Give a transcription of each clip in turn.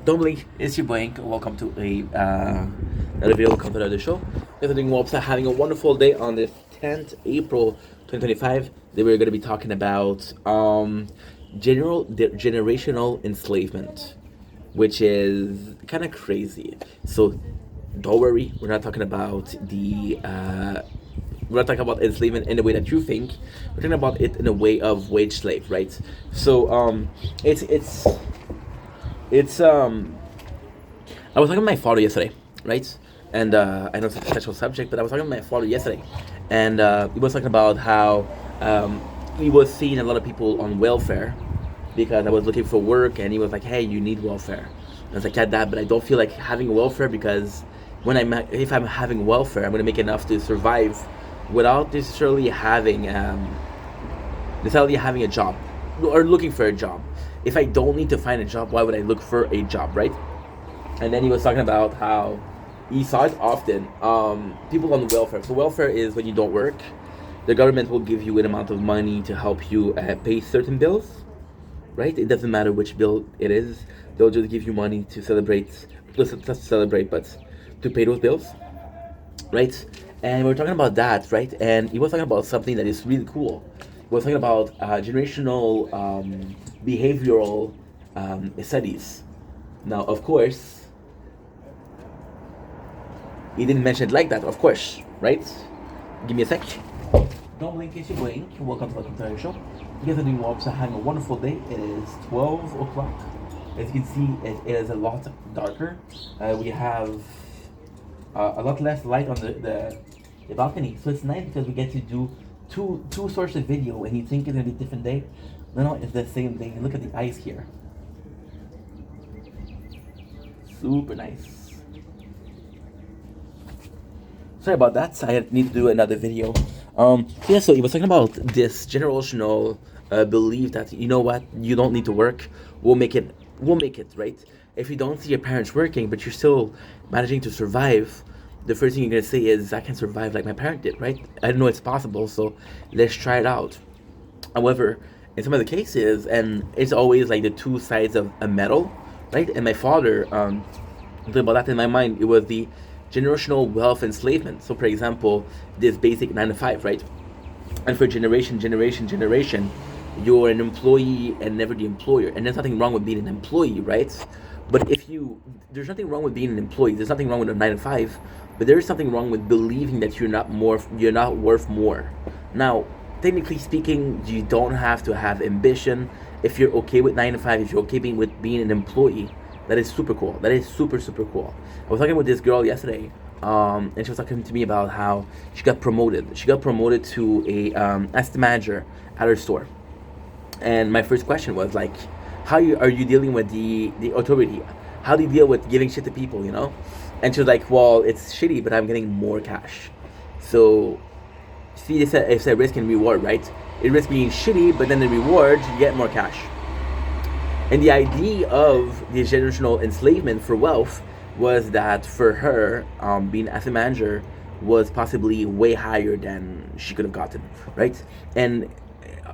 Don't blink, it's your Blank. Welcome to another video. Welcome to another show. If you're doing well, having a wonderful day on the 10th April 2025. Today we're going to be talking about generational enslavement, which is kind of crazy. So don't worry, we're not talking about we're not talking about enslavement in the way that you think. We're talking about it in a way of wage slave, right? So it's I was talking to my father yesterday, right? And I know it's a special subject, but I was talking to my father yesterday, and he was talking about how he was seeing a lot of people on welfare because I was looking for work, and he was like, "Hey, you need welfare." And I was like, "Yeah, Dad, but I don't feel like having welfare because if I'm having welfare, I'm gonna make enough to survive without necessarily having a job or looking for a job. If I don't need to find a job, why would I look for a job, right?" And then he was talking about how he saw it often. People on welfare. So welfare is when you don't work, the government will give you an amount of money to help you pay certain bills, right? It doesn't matter which bill it is. They'll just give you money to celebrate, not to celebrate, but to pay those bills, right? And we are talking about that, right? And he was talking about something that is really cool. He was talking about generational behavioral studies. Now, of course, he didn't mention it like that, of course, right? Give me a sec. Don't blink, it's your Blink. Welcome to our show. You guys are doing well, so having a wonderful day. It is 12 o'clock. As you can see, it is a lot darker. We have a lot less light on the balcony, so it's nice because we get to do two sources of video, and you think it's gonna be a different day. No, it's the same day. Look at the ice here. Super nice. Sorry about that. I need to do another video. So he was talking about this generational belief that, you know what, you don't need to work. We'll make it. We'll make it, right? If you don't see your parents working, but you're still managing to survive, the first thing you're gonna say is, "I can survive like my parent did," right? I know it's possible, so let's try it out. However, in some of the cases, and it's always like the two sides of a medal, right? And my father, think about that in my mind, it was the generational wealth enslavement. So, for example, this basic 9 to 5, right? And for generation, you're an employee and never the employer. And there's nothing wrong with being an employee, right? But there's nothing wrong with being an employee. There's nothing wrong with a 9 to 5, but there is something wrong with believing that you're not worth more. Now, technically speaking, you don't have to have ambition. If you're okay with 9 to 5, if you're okay with being an employee, that is super cool. That is super, super cool. I was talking with this girl yesterday, and she was talking to me about how she got promoted. She got promoted to a assistant manager at her store. And my first question was like, are you dealing with the authority? How do you deal with giving shit to people, you know? And she was like, "Well, it's shitty, but I'm getting more cash." So, see, it's a risk and reward, right? It risks being shitty, but then the reward, you get more cash. And the idea of the generational enslavement for wealth was that for her, being as a manager was possibly way higher than she could have gotten, right? And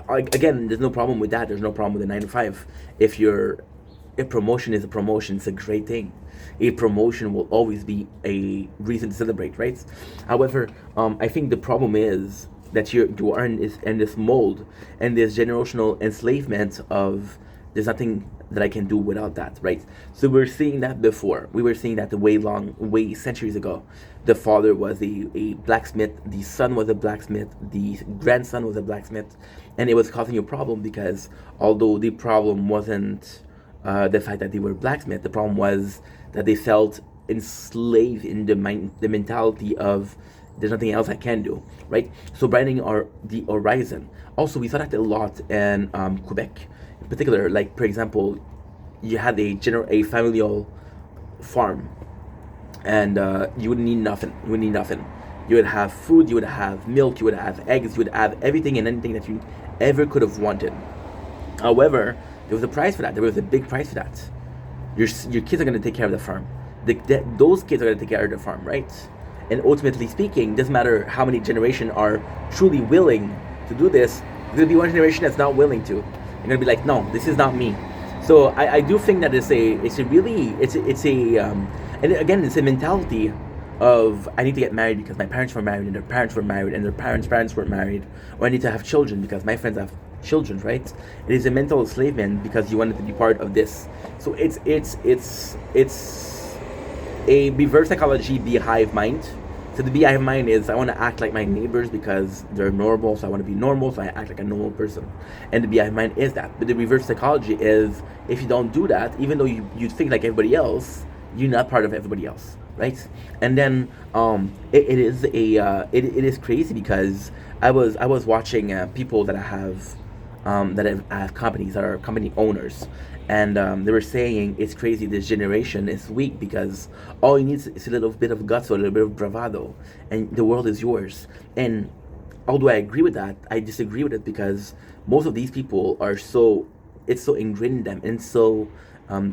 again, there's no problem with that. There's no problem with the 9 to 5. If promotion is a promotion, it's a great thing. A promotion will always be a reason to celebrate, right? However, I think the problem is that you are in this mold and this generational enslavement of, there's nothing that I can do without that, right? So we're seeing that before. We were seeing that way centuries ago. The father was a blacksmith, the son was a blacksmith, the grandson was a blacksmith, and it was causing a problem because although the problem wasn't the fact that they were blacksmith, the problem was that they felt enslaved in the mentality of, there's nothing else I can do, right? So broadening the horizon. Also, we saw that a lot in Quebec, in particular. Like, for example, you had a familial farm, and you would need nothing. You would need nothing. You would have food. You would have milk. You would have eggs. You would have everything and anything that you ever could have wanted. However, there was a price for that. There was a big price for that. Your kids are going to take care of the farm. Those kids are going to take care of the farm, right? And ultimately speaking, doesn't matter how many generations are truly willing to do this. There's going to be one generation that's not willing to. They're going to be like, "No, this is not me." So I do think that it's a really it's a and again it's a mentality of I need to get married because my parents were married and their parents were married and their parents were married, or I need to have children because my friends have children, right? It is a mental enslavement because you wanted to be part of this. So it's a reverse psychology beehive mind. So the beehive mind is I want to act like my neighbors because they're normal, so I want to be normal, so I act like a normal person. And the beehive mind is that. But the reverse psychology is if you don't do that, even though you think like everybody else, you're not part of everybody else, right? And then it is it is crazy because I was watching people that I have I have companies that are company owners, and they were saying it's crazy. This generation is weak because all you need is a little bit of guts or a little bit of bravado, and the world is yours. And although I agree with that, I disagree with it because most of these people are so it's so ingrained in them and so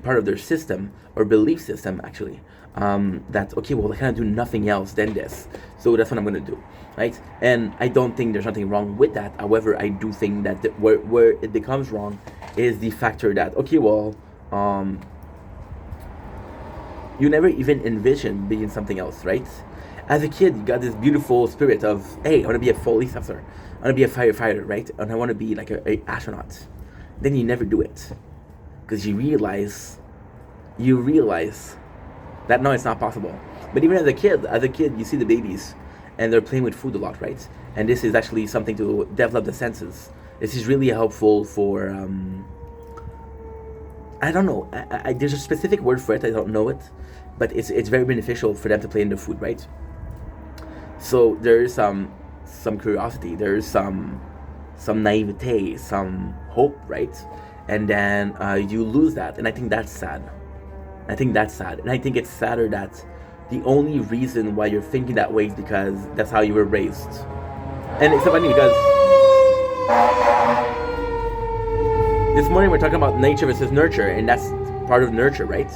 part of their system or belief system actually that okay, well I cannot do nothing else than this, so that's what I'm gonna do, right? And I don't think there's nothing wrong with that. However, I do think that where it becomes wrong is the factor that okay, well you never even envision being something else, right? As a kid, you got this beautiful spirit of hey, I want to be a police officer, I want to be a firefighter, right? And I want to be like a astronaut. Then you never do it because you realize that no, it's not possible. But even as a kid, you see the babies, and they're playing with food a lot, right? And this is actually something to develop the senses. This is really helpful for I don't know. There's a specific word for it. I don't know it, but it's very beneficial for them to play in the food, right? So there is some curiosity. There is some naivete, some hope, right? And then you lose that, and I think that's sad. I think that's sad, and I think it's sadder that the only reason why you're thinking that way is because that's how you were raised. And it's so funny because this morning we're talking about nature versus nurture, and that's part of nurture, right?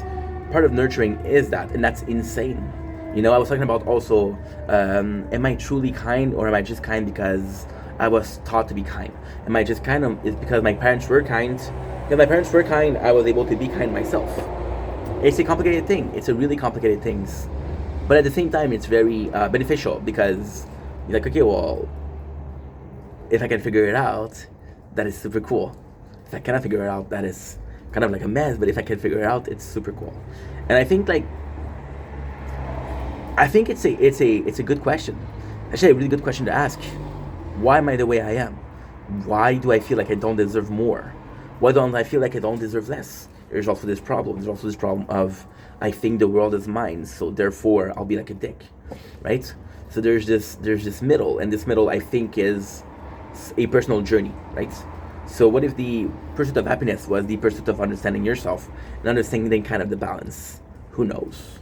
Part of nurturing is that, and that's insane. You know, I was talking about also, am I truly kind, or am I just kind because I was taught to be kind? Am I just kind of, is because my parents were kind? Because my parents were kind, I was able to be kind myself. It's a complicated thing. It's a really complicated thing. But at the same time, it's very beneficial because you're like, okay, well, if I can figure it out, that is super cool. If I cannot figure it out, that is kind of like a mess. But if I can figure it out, it's super cool. And I think it's a good question. Actually, a really good question to ask. Why am I the way I am? Why do I feel like I don't deserve more? Why don't I feel like I don't deserve less? There's also this problem. There's also this problem of I think the world is mine, so therefore I'll be like a dick, right? So there's this middle, and this middle I think is a personal journey, right? So what if the pursuit of happiness was the pursuit of understanding yourself and understanding kind of the balance? Who knows?